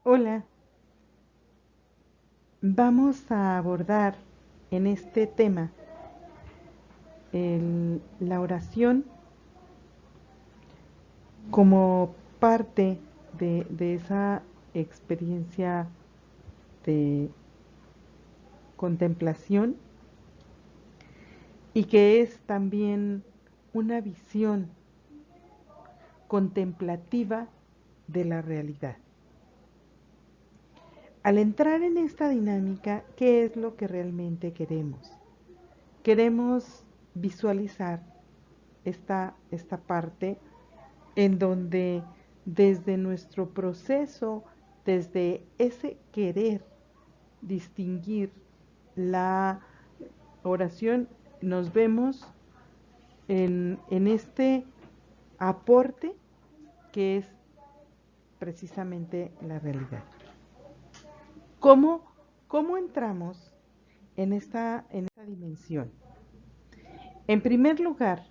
Hola, vamos a abordar en este tema la oración como parte de esa experiencia de contemplación y que es también una visión contemplativa de la realidad. Al entrar en esta dinámica, ¿qué es lo que realmente queremos? Queremos visualizar esta parte en donde desde nuestro proceso, desde ese querer distinguir la oración, nos vemos en este aporte que es precisamente la realidad. ¿Cómo, cómo entramos en esta dimensión? En primer lugar,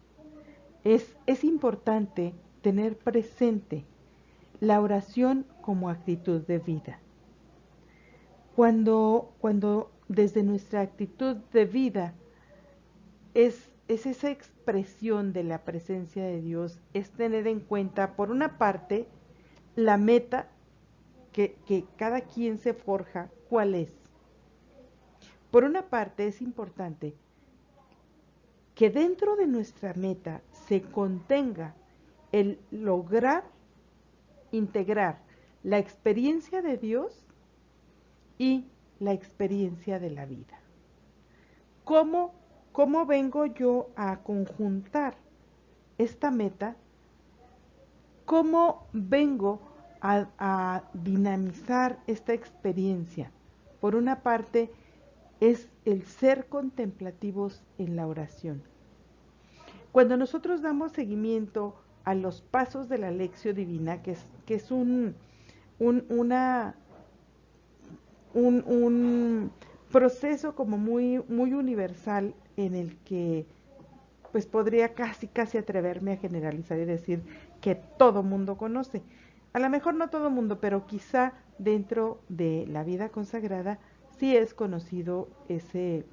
es importante tener presente la oración como actitud de vida. Cuando desde nuestra actitud de vida es esa expresión de la presencia de Dios, es tener en cuenta, por una parte, la meta que cada quien se forja, cuál es. Por una parte, es importante que dentro de nuestra meta se contenga el lograr integrar la experiencia de Dios y la experiencia de la vida. ¿Cómo, cómo vengo yo a conjuntar esta meta? ¿Cómo vengo a dinamizar esta experiencia? Por una parte, es el ser contemplativos en la oración. Cuando nosotros damos seguimiento a los pasos de la Lección Divina, que es una un proceso como muy universal en el que pues podría casi atreverme a generalizar y decir que todo mundo conoce. A lo mejor no todo mundo, pero quizá dentro de la vida consagrada sí es conocido ese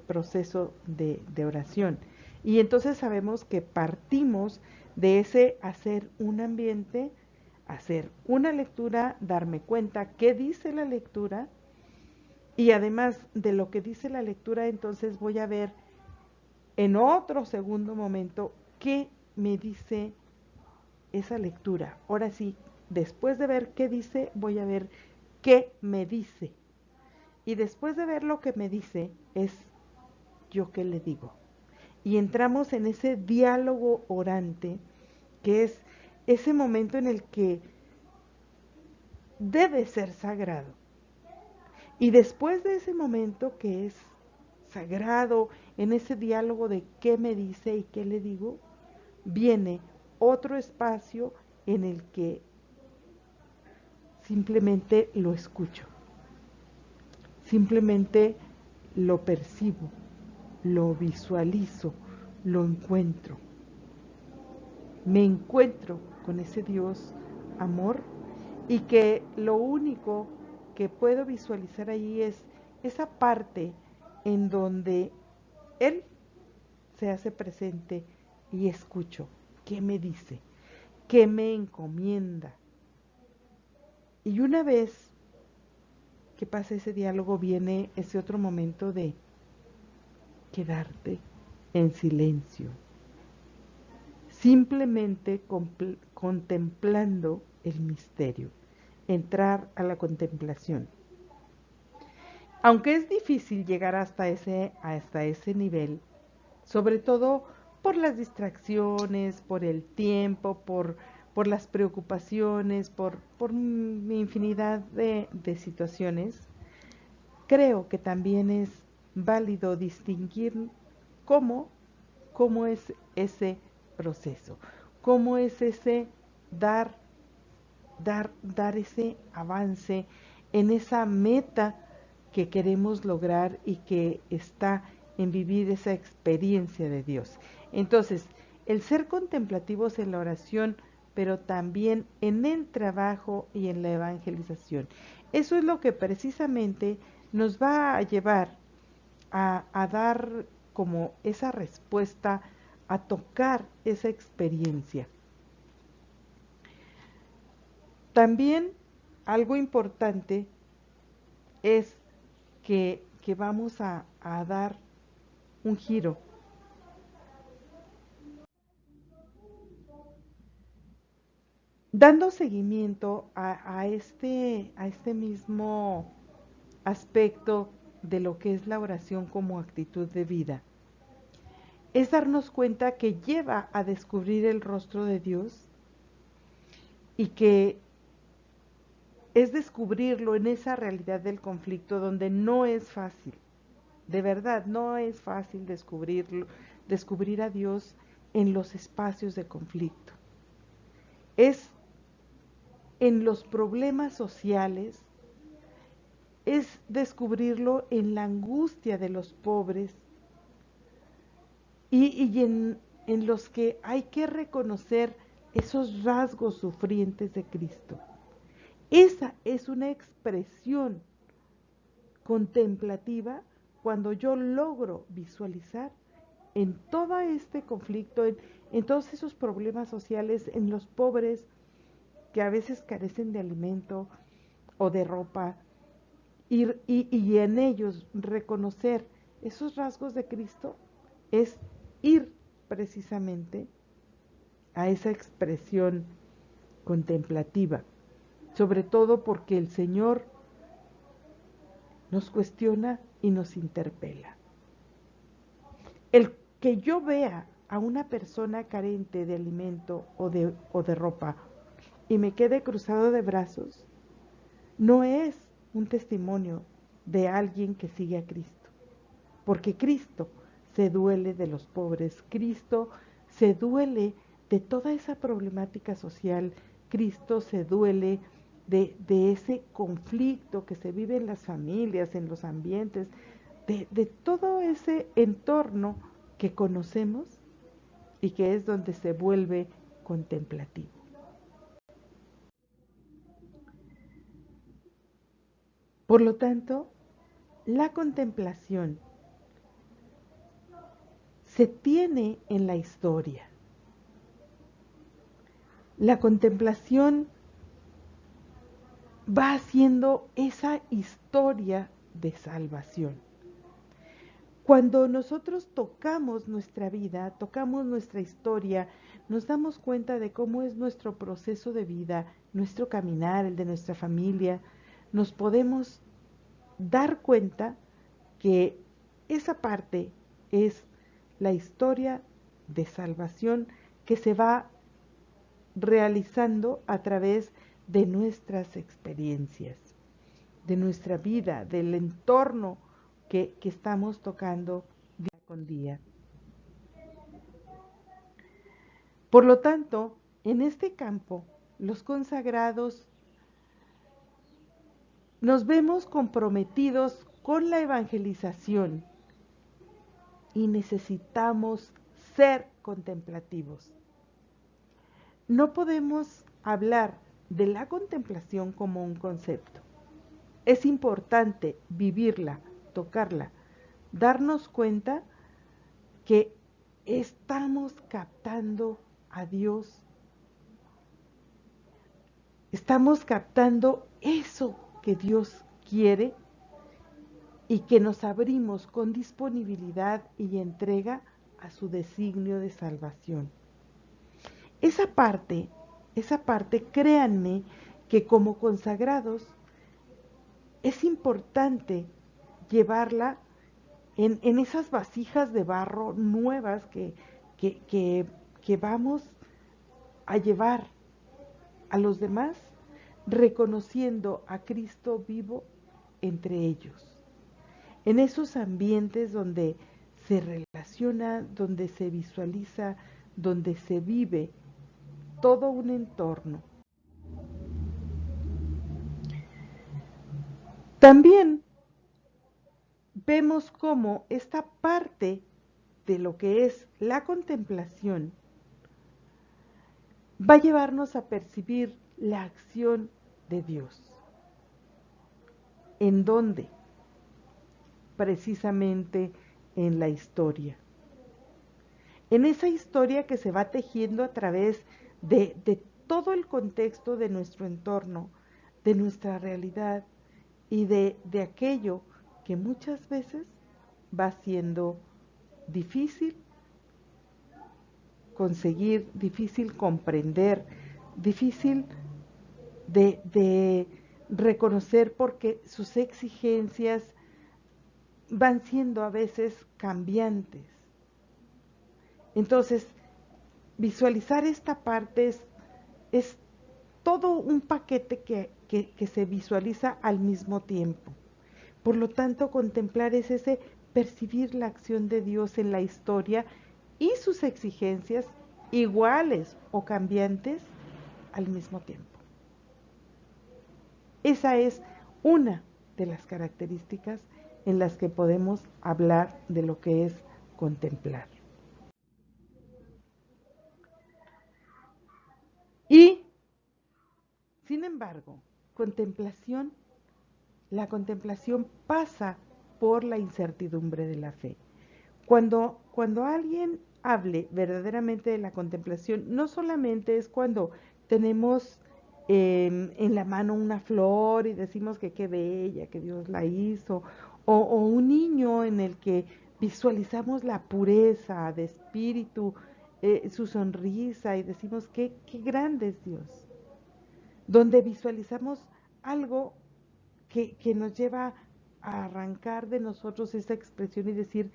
proceso de oración. Y entonces sabemos que partimos de ese hacer un ambiente, hacer una lectura, darme cuenta qué dice la lectura y además de lo que dice la lectura, entonces voy a ver en otro segundo momento qué me dice esa lectura. Ahora sí, después de ver qué dice, voy a ver qué me dice. Y después de ver lo que me dice, es yo qué le digo. Y entramos en ese diálogo orante, que es ese momento en el que debe ser sagrado. Y después de ese momento que es sagrado, en ese diálogo de qué me dice y qué le digo, viene otro espacio en el que simplemente lo escucho, simplemente lo percibo, lo visualizo, lo encuentro. Me encuentro con ese Dios amor y que lo único que puedo visualizar ahí es esa parte en donde Él se hace presente y escucho qué me dice, qué me encomienda. Y una vez que pasa ese diálogo viene ese otro momento de quedarte en silencio, simplemente contemplando el misterio, entrar a la contemplación. Aunque es difícil llegar hasta ese nivel, sobre todo por las distracciones, por el tiempo, por las preocupaciones, por mi infinidad de situaciones, creo que también es válido distinguir cómo, cómo es ese proceso, cómo es ese dar, dar ese avance en esa meta que queremos lograr y que está en vivir esa experiencia de Dios. Entonces, el ser contemplativos en la oración pero también en el trabajo y en la evangelización. Eso es lo que precisamente nos va a llevar a dar como esa respuesta, a tocar esa experiencia. También algo importante es que vamos a dar un giro. Dando seguimiento a este mismo aspecto de lo que es la oración como actitud de vida, es darnos cuenta que lleva a descubrir el rostro de Dios y que es descubrirlo en esa realidad del conflicto donde no es fácil. De verdad, no es fácil descubrir a Dios en los espacios de conflicto. Es en los problemas sociales, es descubrirlo en la angustia de los pobres y en los que hay que reconocer esos rasgos sufrientes de Cristo. Esa es una expresión contemplativa cuando yo logro visualizar en todo este conflicto, en todos esos problemas sociales, en los pobres que a veces carecen de alimento o de ropa, y en ellos reconocer esos rasgos de Cristo, es ir precisamente a esa expresión contemplativa, sobre todo porque el Señor nos cuestiona y nos interpela. El que yo vea a una persona carente de alimento o de ropa y me quede cruzado de brazos, no es un testimonio de alguien que sigue a Cristo, porque Cristo se duele de los pobres, Cristo se duele de toda esa problemática social, Cristo se duele de ese conflicto que se vive en las familias, en los ambientes, de todo ese entorno que conocemos y que es donde se vuelve contemplativo. Por lo tanto, la contemplación se tiene en la historia. La contemplación va haciendo esa historia de salvación. Cuando nosotros tocamos nuestra vida, tocamos nuestra historia, nos damos cuenta de cómo es nuestro proceso de vida, nuestro caminar, el de nuestra familia, nos podemos dar cuenta que esa parte es la historia de salvación que se va realizando a través de nuestras experiencias, de nuestra vida, del entorno que estamos tocando día con día. Por lo tanto, en este campo, los consagrados nos vemos comprometidos con la evangelización y necesitamos ser contemplativos. No podemos hablar de la contemplación como un concepto. Es importante vivirla, tocarla, darnos cuenta que estamos captando a Dios. Estamos captando eso que Dios quiere y que nos abrimos con disponibilidad y entrega a su designio de salvación. Esa parte, créanme que como consagrados es importante llevarla en esas vasijas de barro nuevas que vamos a llevar a los demás, reconociendo a Cristo vivo entre ellos. En esos ambientes donde se relaciona, donde se visualiza, donde se vive todo un entorno. También vemos cómo esta parte de lo que es la contemplación va a llevarnos a percibir la acción de Dios. ¿En dónde? Precisamente en la historia. En esa historia que se va tejiendo a través de todo el contexto de nuestro entorno, de nuestra realidad y de aquello que muchas veces va siendo difícil conseguir, difícil comprender, difícil de reconocer porque sus exigencias van siendo a veces cambiantes. Entonces, visualizar esta parte es todo un paquete que se visualiza al mismo tiempo. Por lo tanto, contemplar es ese percibir la acción de Dios en la historia y sus exigencias iguales o cambiantes al mismo tiempo. Esa es una de las características en las que podemos hablar de lo que es contemplar. Y, sin embargo, la contemplación pasa por la incertidumbre de la fe. Cuando alguien hable verdaderamente de la contemplación, no solamente es cuando tenemos en la mano una flor y decimos que qué bella, que Dios la hizo, o un niño en el que visualizamos la pureza de espíritu, su sonrisa y decimos qué grande es Dios, donde visualizamos algo que nos lleva a arrancar de nosotros esa expresión y decir,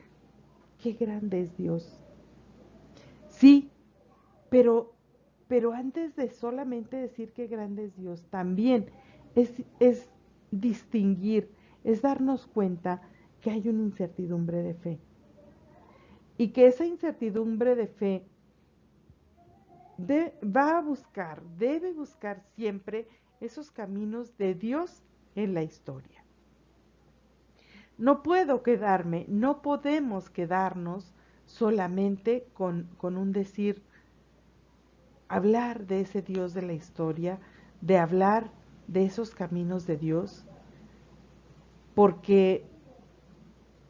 qué grande es Dios. Sí, pero, pero antes de solamente decir qué grande es Dios, también es distinguir, es darnos cuenta que hay una incertidumbre de fe. Y que esa incertidumbre de fe debe buscar siempre esos caminos de Dios en la historia. No podemos quedarnos solamente con un decir, hablar de ese Dios de la historia, de hablar de esos caminos de Dios, porque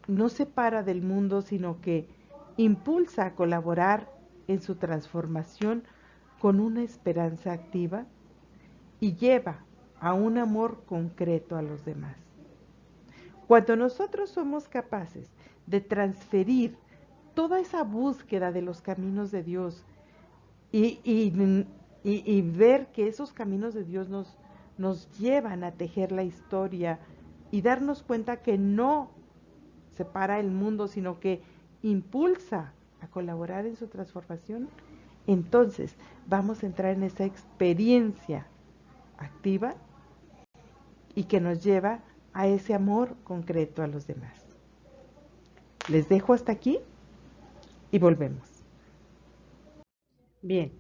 no se para del mundo, sino que impulsa a colaborar en su transformación con una esperanza activa y lleva a un amor concreto a los demás. Cuando nosotros somos capaces de transferir toda esa búsqueda de los caminos de Dios y, y, y ver que esos caminos de Dios nos llevan a tejer la historia y darnos cuenta que no separa el mundo, sino que impulsa a colaborar en su transformación, entonces vamos a entrar en esa experiencia activa y que nos lleva a ese amor concreto a los demás. Les dejo hasta aquí y volvemos. Bien,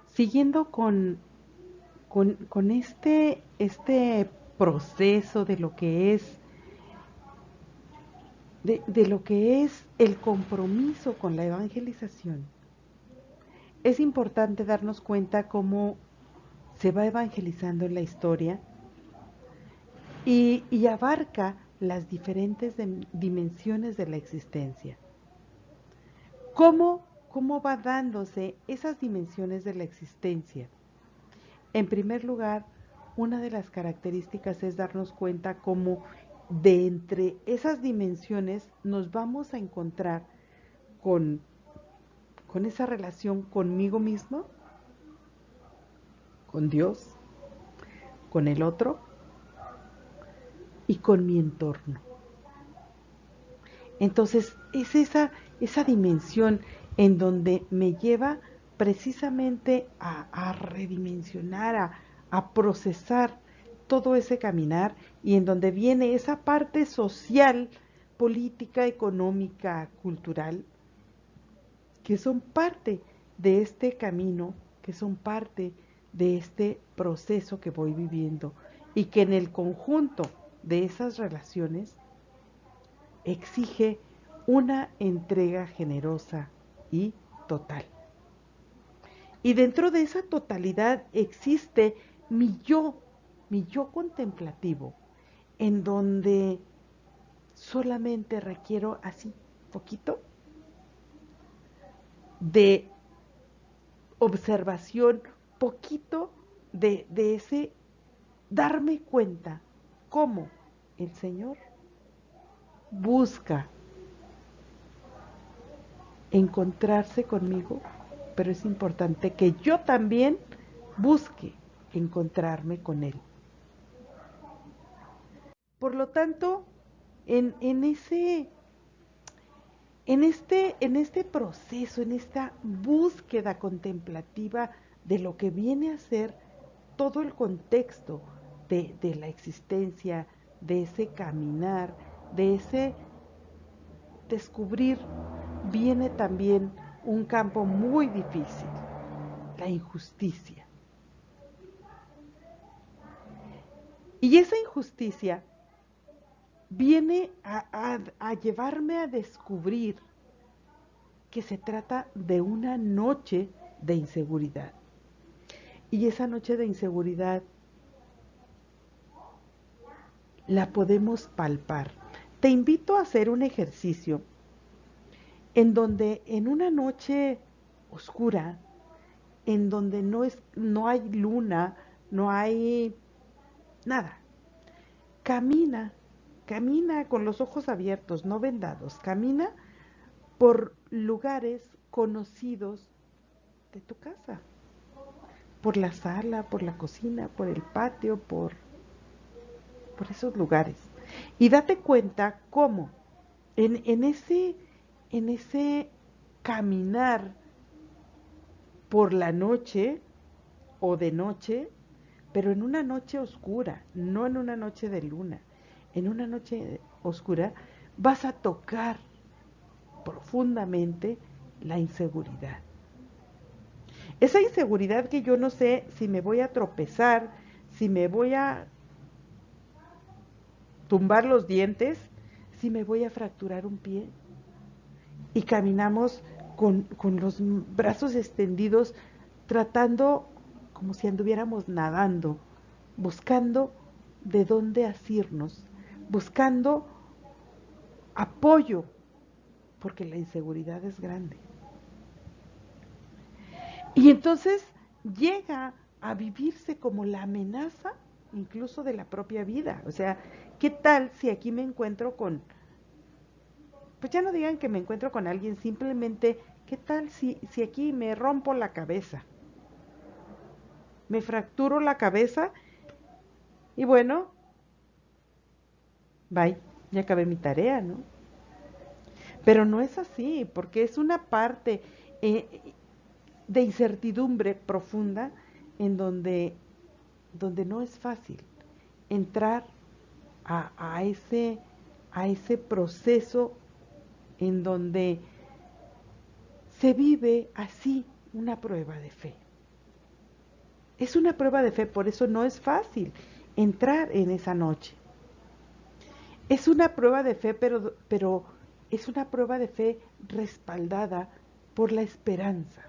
siguiendo con este proceso de lo que es de lo que es el compromiso con la evangelización, es importante darnos cuenta cómo se va evangelizando en la historia y abarca las diferentes dimensiones de la existencia. ¿Cómo va dándose esas dimensiones de la existencia? En primer lugar, una de las características es darnos cuenta cómo de entre esas dimensiones nos vamos a encontrar con, con esa relación conmigo mismo, con Dios, con el otro y con mi entorno. Entonces, es esa dimensión en donde me lleva precisamente a redimensionar, a procesar todo ese caminar y en donde viene esa parte social, política, económica, cultural, que son parte de este camino, que son parte de este proceso que voy viviendo y que en el conjunto de esas relaciones exige una entrega generosa y total. Y dentro de esa totalidad existe mi yo contemplativo, en donde solamente requiero así, poquito, de observación, poquito de ese darme cuenta cómo el Señor busca encontrarse conmigo, pero es importante que yo también busque encontrarme con Él. Por lo tanto, en ese, en este proceso, en esta búsqueda contemplativa de lo que viene a ser todo el contexto de la existencia, de ese caminar, de ese descubrir, viene también un campo muy difícil, la injusticia. Y esa injusticia viene a llevarme a descubrir que se trata de una noche de inseguridad. Y esa noche de inseguridad la podemos palpar. Te invito a hacer un ejercicio en donde en una noche oscura, en donde no hay luna, no hay nada, camina, camina con los ojos abiertos, no vendados, camina por lugares conocidos de tu casa, por la sala, por la cocina, por el patio, por esos lugares. Y date cuenta cómo en ese caminar por la noche o de noche, pero en una noche oscura, no en una noche de luna, en una noche oscura, vas a tocar profundamente la inseguridad. Esa inseguridad que yo no sé si me voy a tropezar, si me voy a tumbar los dientes, si me voy a fracturar un pie. Y caminamos con los brazos extendidos, tratando como si anduviéramos nadando, buscando de dónde asirnos, buscando apoyo, porque la inseguridad es grande. Y entonces llega a vivirse como la amenaza incluso de la propia vida. O sea, ¿qué tal si aquí me encuentro con, pues ya no digan que me encuentro con alguien, simplemente, ¿qué tal si aquí me rompo la cabeza? Me fracturo la cabeza y bueno, bye, ya acabé mi tarea, ¿no? Pero no es así, porque es una parte de incertidumbre profunda en donde no es fácil entrar a, a, ese, a ese proceso en donde se vive así una prueba de fe. Es una prueba de fe, por eso no es fácil entrar en esa noche. Es una prueba de fe, pero es una prueba de fe respaldada por la esperanza.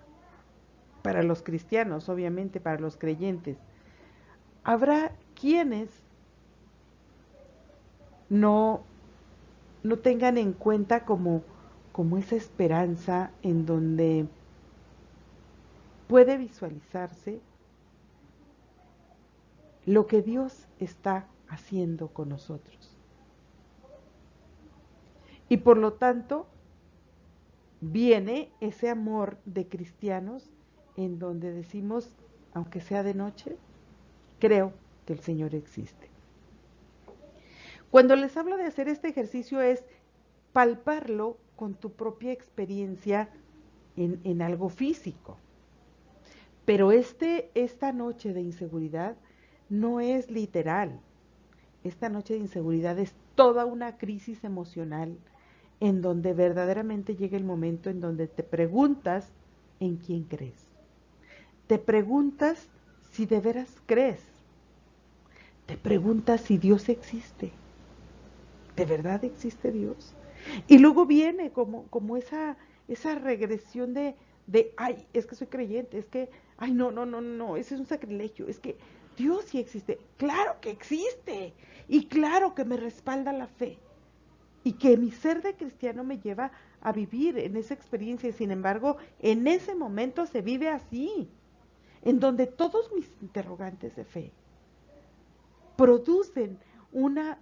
Para los cristianos, obviamente, para los creyentes. Habrá quienes no, no tengan en cuenta como esa esperanza en donde puede visualizarse lo que Dios está haciendo con nosotros. Y por lo tanto, viene ese amor de cristianos en donde decimos, aunque sea de noche, creo que el Señor existe. Cuando les hablo de hacer este ejercicio es palparlo con tu propia experiencia en algo físico. Pero esta noche de inseguridad no es literal. Esta noche de inseguridad es toda una crisis emocional en donde verdaderamente llega el momento en donde te preguntas en quién crees. Te preguntas si de veras crees. Te preguntas si Dios existe. ¿De verdad existe Dios? Y luego viene como esa regresión de, ay, es que soy creyente, es que, ay, no, no, no, no, ese es un sacrilegio, es que Dios sí existe, claro que existe, y claro que me respalda la fe, y que mi ser de cristiano me lleva a vivir en esa experiencia, y sin embargo, en ese momento se vive así, en donde todos mis interrogantes de fe producen una,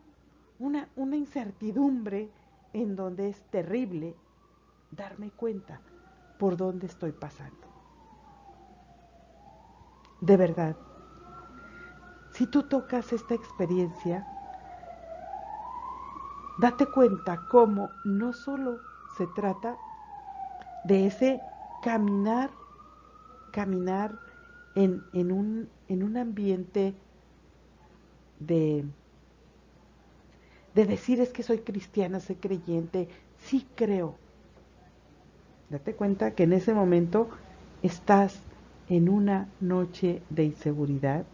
una incertidumbre en donde es terrible darme cuenta por dónde estoy pasando. De verdad, si tú tocas esta experiencia, date cuenta cómo no solo se trata de ese caminar, caminar en un ambiente de, de decir es que soy cristiana, soy creyente, sí creo. Date cuenta que en ese momento estás en una noche de inseguridad,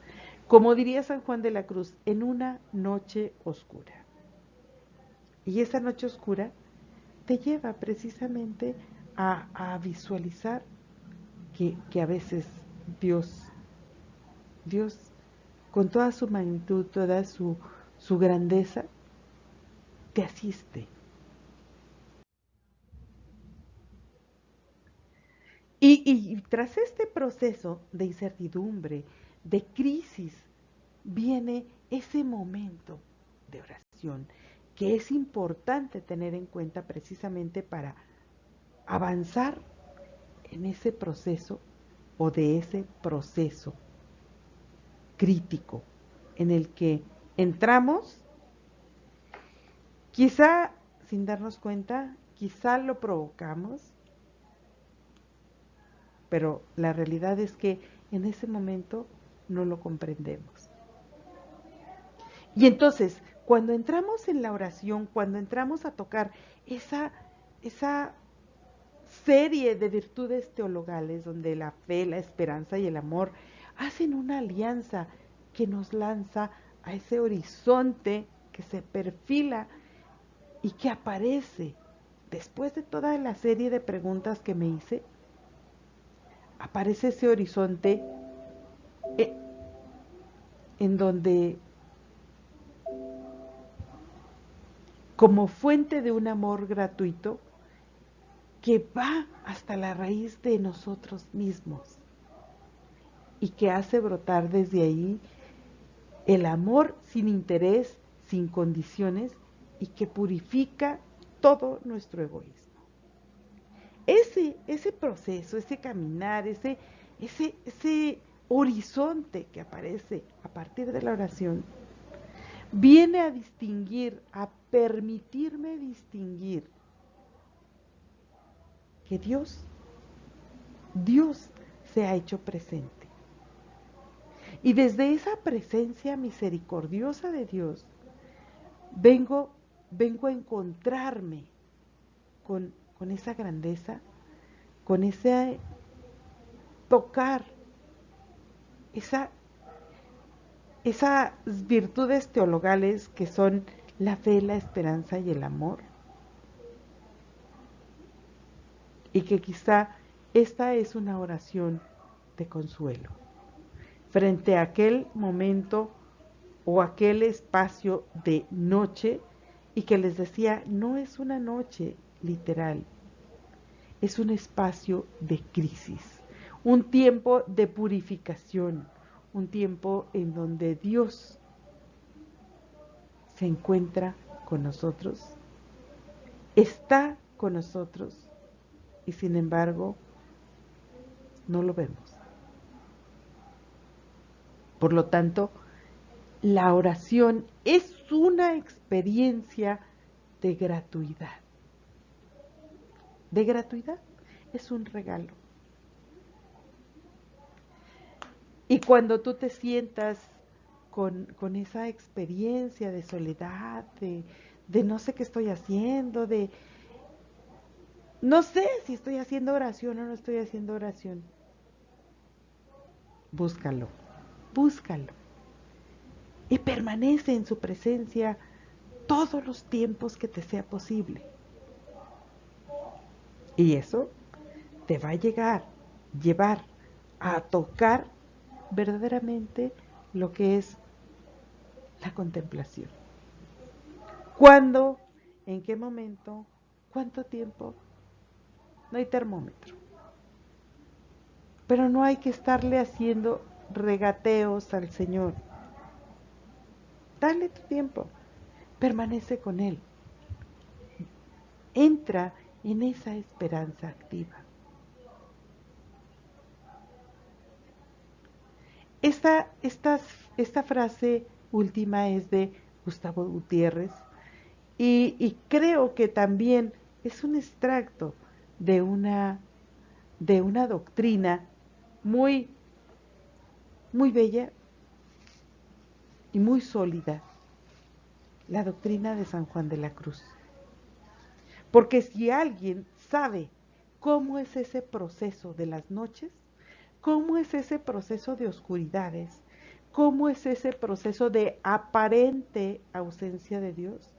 como diría San Juan de la Cruz, en una noche oscura. Y esa noche oscura te lleva precisamente a visualizar que a veces Dios, Dios, con toda su magnitud, toda su grandeza, te asiste. Y tras este proceso de incertidumbre, de crisis, viene ese momento de oración que es importante tener en cuenta precisamente para avanzar en ese proceso o de ese proceso crítico en el que entramos, quizá sin darnos cuenta, quizá lo provocamos, pero la realidad es que en ese momento no lo comprendemos. Y entonces, cuando entramos en la oración, cuando entramos a tocar esa serie de virtudes teologales donde la fe, la esperanza y el amor hacen una alianza que nos lanza a ese horizonte que se perfila y que aparece después de toda la serie de preguntas que me hice, aparece ese horizonte eh, en donde como fuente de un amor gratuito que va hasta la raíz de nosotros mismos y que hace brotar desde ahí el amor sin interés, sin condiciones y que purifica todo nuestro egoísmo. Ese proceso, ese caminar, ese horizonte que aparece a partir de la oración, viene a distinguir, a permitirme distinguir que Dios se ha hecho presente. Y desde esa presencia misericordiosa de Dios, vengo a encontrarme con esa grandeza, con ese tocar, esa, esas virtudes teologales que son la fe, la esperanza y el amor. Y que quizá esta es una oración de consuelo frente a aquel momento o aquel espacio de noche y que les decía, no es una noche literal, es un espacio de crisis, un tiempo de purificación, un tiempo en donde Dios se encuentra con nosotros, está con nosotros y sin embargo no lo vemos. Por lo tanto, la oración es una experiencia de gratuidad. De gratuidad, es un regalo. Y cuando tú te sientas con esa experiencia de soledad, de no sé qué estoy haciendo, de no sé si estoy haciendo oración o no estoy haciendo oración, búscalo, búscalo. Y permanece en su presencia todos los tiempos que te sea posible. Y eso te va a llevar a tocar verdaderamente lo que es la contemplación. ¿Cuándo? ¿En qué momento? ¿Cuánto tiempo? No hay termómetro. Pero no hay que estarle haciendo regateos al Señor. Dale tu tiempo. Permanece con Él. Entra en esa esperanza activa. Esta frase última es de Gustavo Gutiérrez y creo que también es un extracto de una doctrina muy, muy bella y muy sólida, la doctrina de San Juan de la Cruz. Porque si alguien sabe cómo es ese proceso de las noches, cómo es ese proceso de oscuridades, cómo es ese proceso de aparente ausencia de Dios,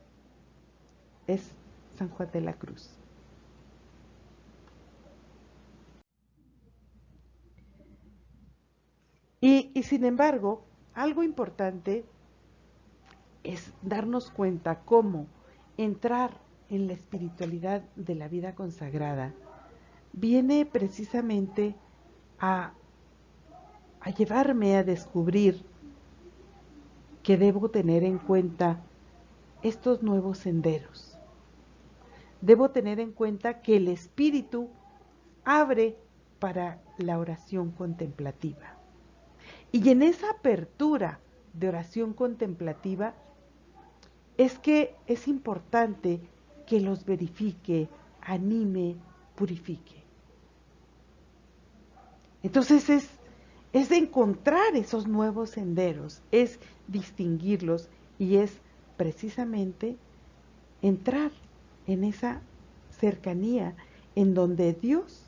es San Juan de la Cruz. Y sin embargo, algo importante es darnos cuenta cómo entrar en la espiritualidad de la vida consagrada viene precisamente a, a llevarme a descubrir que debo tener en cuenta estos nuevos senderos. Debo tener en cuenta que el espíritu abre para la oración contemplativa. Y en esa apertura de oración contemplativa es que es importante que los verifique, anime, purifique. Entonces es encontrar esos nuevos senderos, es distinguirlos y es precisamente entrar en esa cercanía en donde Dios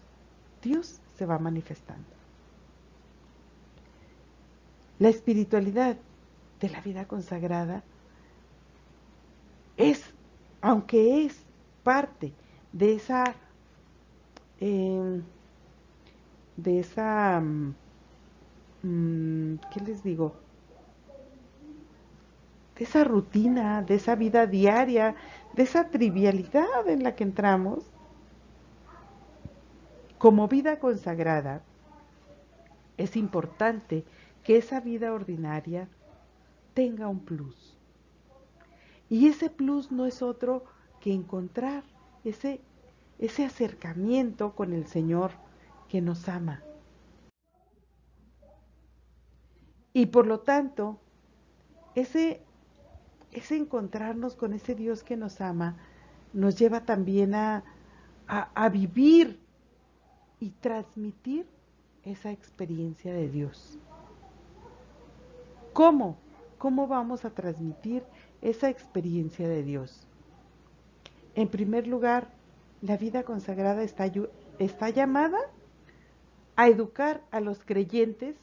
se va manifestando. La espiritualidad de la vida consagrada es, aunque es parte de eh, esa, ¿qué les digo? De esa rutina, de esa vida diaria, de esa trivialidad en la que entramos, como vida consagrada, es importante que esa vida ordinaria tenga un plus. Y ese plus no es otro que encontrar ese acercamiento con el Señor que nos ama. Y por lo tanto, ese, ese encontrarnos con ese Dios que nos ama nos lleva también a vivir y transmitir esa experiencia de Dios. ¿Cómo? ¿Cómo vamos a transmitir esa experiencia de Dios? En primer lugar, la vida consagrada está llamada a educar a los creyentes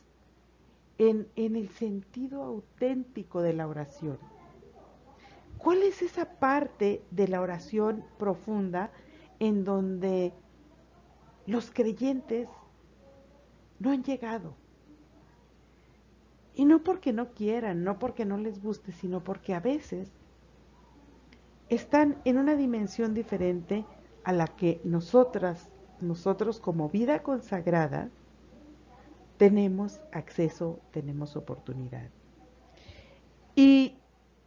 en el sentido auténtico de la oración. ¿Cuál es esa parte de la oración profunda en donde los creyentes no han llegado? Y no porque no quieran, no porque no les guste, sino porque a veces están en una dimensión diferente a la que nosotros como vida consagrada, tenemos acceso, tenemos oportunidad. Y,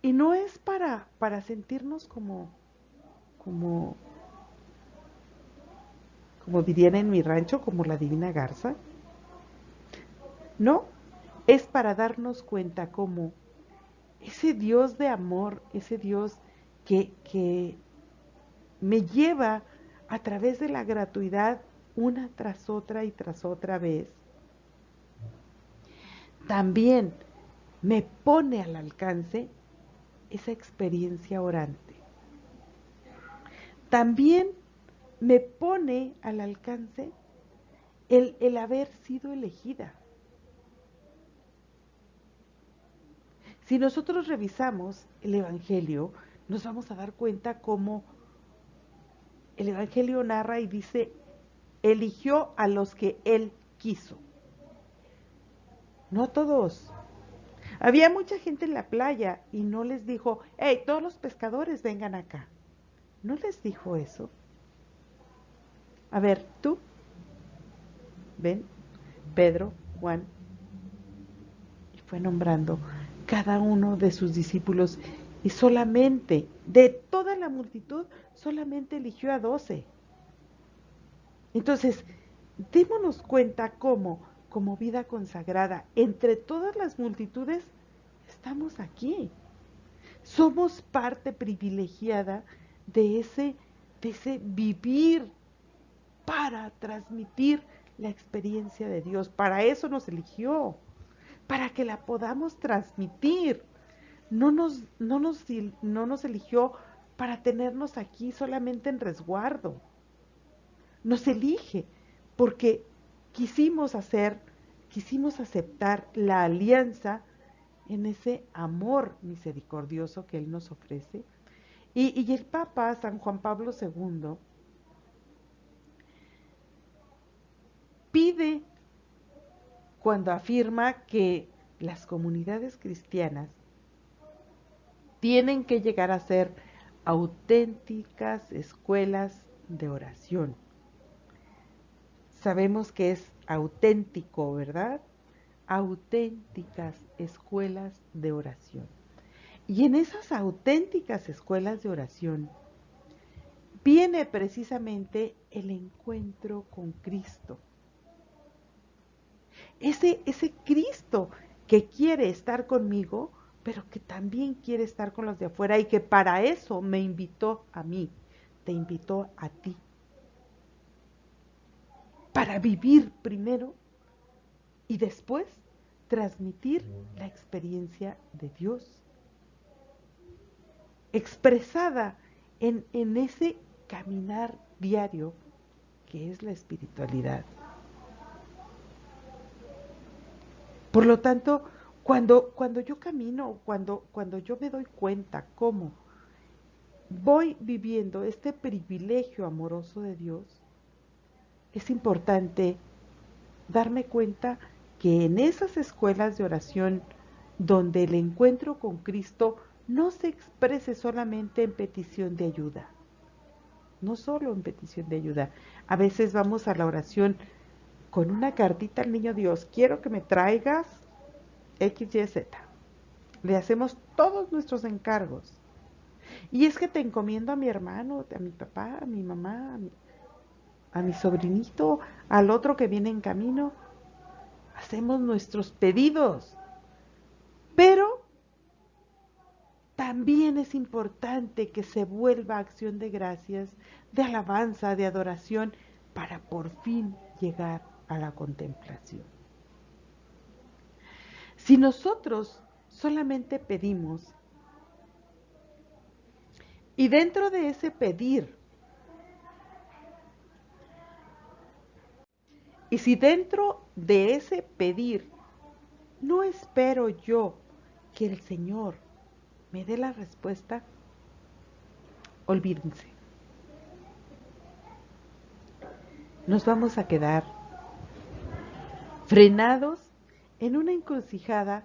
y no es para sentirnos como, como dirían en mi rancho, como la divina garza. No, es para darnos cuenta como ese Dios de amor, ese Dios que me lleva a través de la gratuidad una tras otra y tras otra vez, también me pone al alcance esa experiencia orante. También me pone al alcance el haber sido elegida. Si nosotros revisamos el Evangelio, nos vamos a dar cuenta cómo el Evangelio narra y dice, eligió a los que Él quiso. No todos. Había mucha gente en la playa y no les dijo, hey, todos los pescadores vengan acá. No les dijo eso. A ver, tú, ven, Pedro, Juan, y fue nombrando cada uno de sus discípulos y solamente, de toda la multitud, solamente eligió a 12. Entonces, démonos cuenta cómo, como vida consagrada, entre todas las multitudes, estamos aquí. Somos parte privilegiada de ese vivir para transmitir la experiencia de Dios. Para eso nos eligió, para que la podamos transmitir. No nos eligió para tenernos aquí solamente en resguardo. Nos elige porque quisimos aceptar la alianza en ese amor misericordioso que Él nos ofrece. Y el Papa San Juan Pablo II pide cuando afirma que las comunidades cristianas tienen que llegar a ser auténticas escuelas de oración. Sabemos que es auténtico, ¿verdad? Auténticas escuelas de oración. Y en esas auténticas escuelas de oración viene precisamente el encuentro con Cristo. Ese Cristo que quiere estar conmigo, pero que también quiere estar con los de afuera y que para eso me invitó a mí, te invitó a ti. Para vivir primero y después transmitir la experiencia de Dios, expresada en ese caminar diario que es la espiritualidad. Por lo tanto, cuando yo camino, cuando yo me doy cuenta cómo voy viviendo este privilegio amoroso de Dios, es importante darme cuenta que en esas escuelas de oración donde el encuentro con Cristo no se exprese solamente en petición de ayuda, no solo en petición de ayuda. A veces vamos a la oración con una cartita al niño Dios, quiero que me traigas X, Y, Z. Le hacemos todos nuestros encargos. Y es que te encomiendo a mi hermano, a mi papá, a mi mamá, a mi sobrinito, al otro que viene en camino. Hacemos nuestros pedidos. Pero también es importante que se vuelva acción de gracias, de alabanza, de adoración, para por fin llegar a la contemplación. Si nosotros solamente pedimos, y dentro de ese pedir, y si dentro de ese pedir no espero yo que el Señor me dé la respuesta, olvídense. Nos vamos a quedar frenados en una encrucijada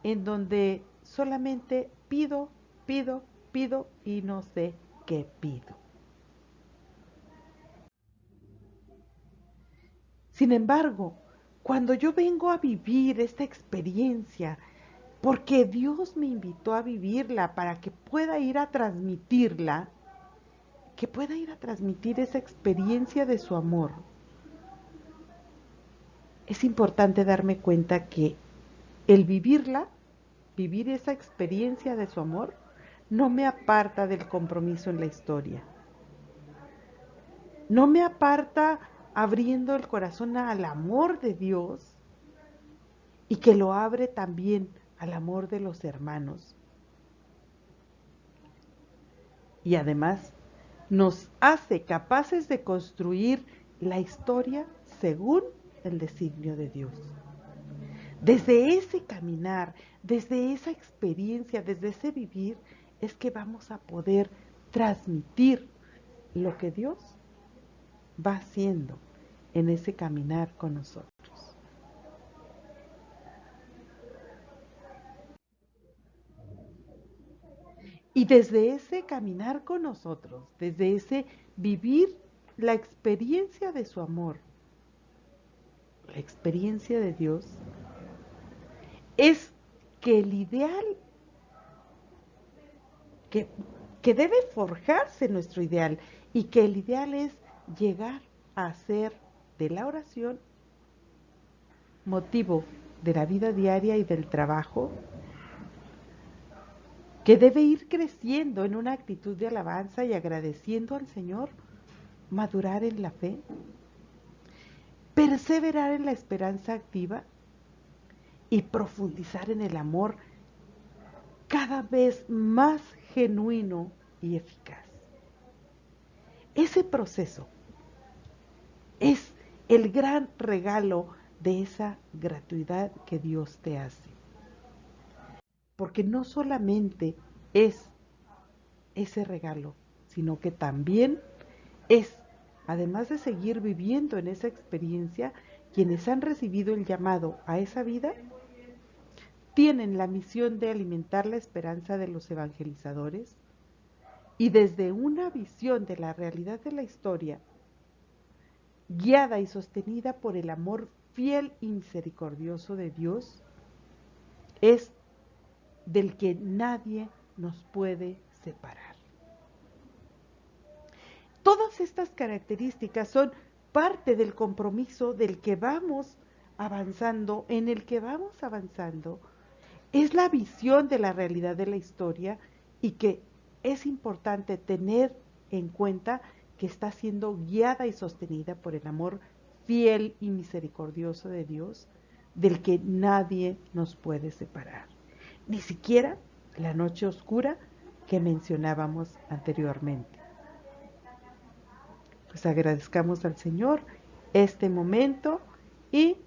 en donde solamente pido, pido, pido y no sé qué pido. Sin embargo, cuando yo vengo a vivir esta experiencia, porque Dios me invitó a vivirla para que pueda ir a transmitirla, que pueda ir a transmitir esa experiencia de su amor, es importante darme cuenta que el vivirla, vivir esa experiencia de su amor, no me aparta del compromiso en la historia. No me aparta abriendo el corazón al amor de Dios y que lo abre también al amor de los hermanos. Y además nos hace capaces de construir la historia según el designio de Dios. Desde ese caminar, desde esa experiencia, desde ese vivir, es que vamos a poder transmitir lo que Dios va haciendo en ese caminar con nosotros. Y desde ese caminar con nosotros, desde ese vivir la experiencia de su amor, la experiencia de Dios, es que el ideal, que, que debe forjarse nuestro ideal, y que el ideal es llegar a hacer de la oración motivo de la vida diaria y del trabajo, que debe ir creciendo en una actitud de alabanza y agradeciendo al Señor, madurar en la fe, perseverar en la esperanza activa y profundizar en el amor cada vez más genuino y eficaz. Ese proceso es el gran regalo de esa gratuidad que Dios te hace. Porque no solamente es ese regalo, sino que también es, además de seguir viviendo en esa experiencia, quienes han recibido el llamado a esa vida, tienen la misión de alimentar la esperanza de los evangelizadores y desde una visión de la realidad de la historia, guiada y sostenida por el amor fiel y misericordioso de Dios, es del que nadie nos puede separar. Todas estas características son parte del compromiso del que vamos avanzando, en el que vamos avanzando. Es la visión de la realidad de la historia y que es importante tener en cuenta que está siendo guiada y sostenida por el amor fiel y misericordioso de Dios, del que nadie nos puede separar, ni siquiera la noche oscura que mencionábamos anteriormente. Pues agradezcamos al Señor este momento y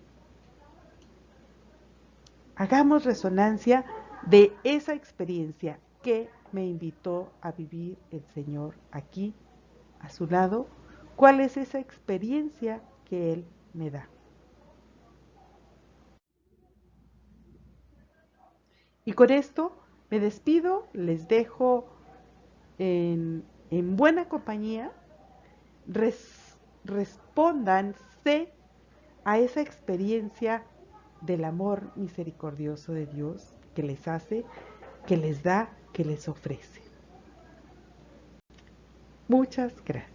hagamos resonancia de esa experiencia que me invitó a vivir el Señor aquí a su lado. ¿Cuál es esa experiencia que Él me da? Y con esto me despido, les dejo en buena compañía. Respóndanse a esa experiencia del amor misericordioso de Dios que les hace, que les da, que les ofrece. Muchas gracias.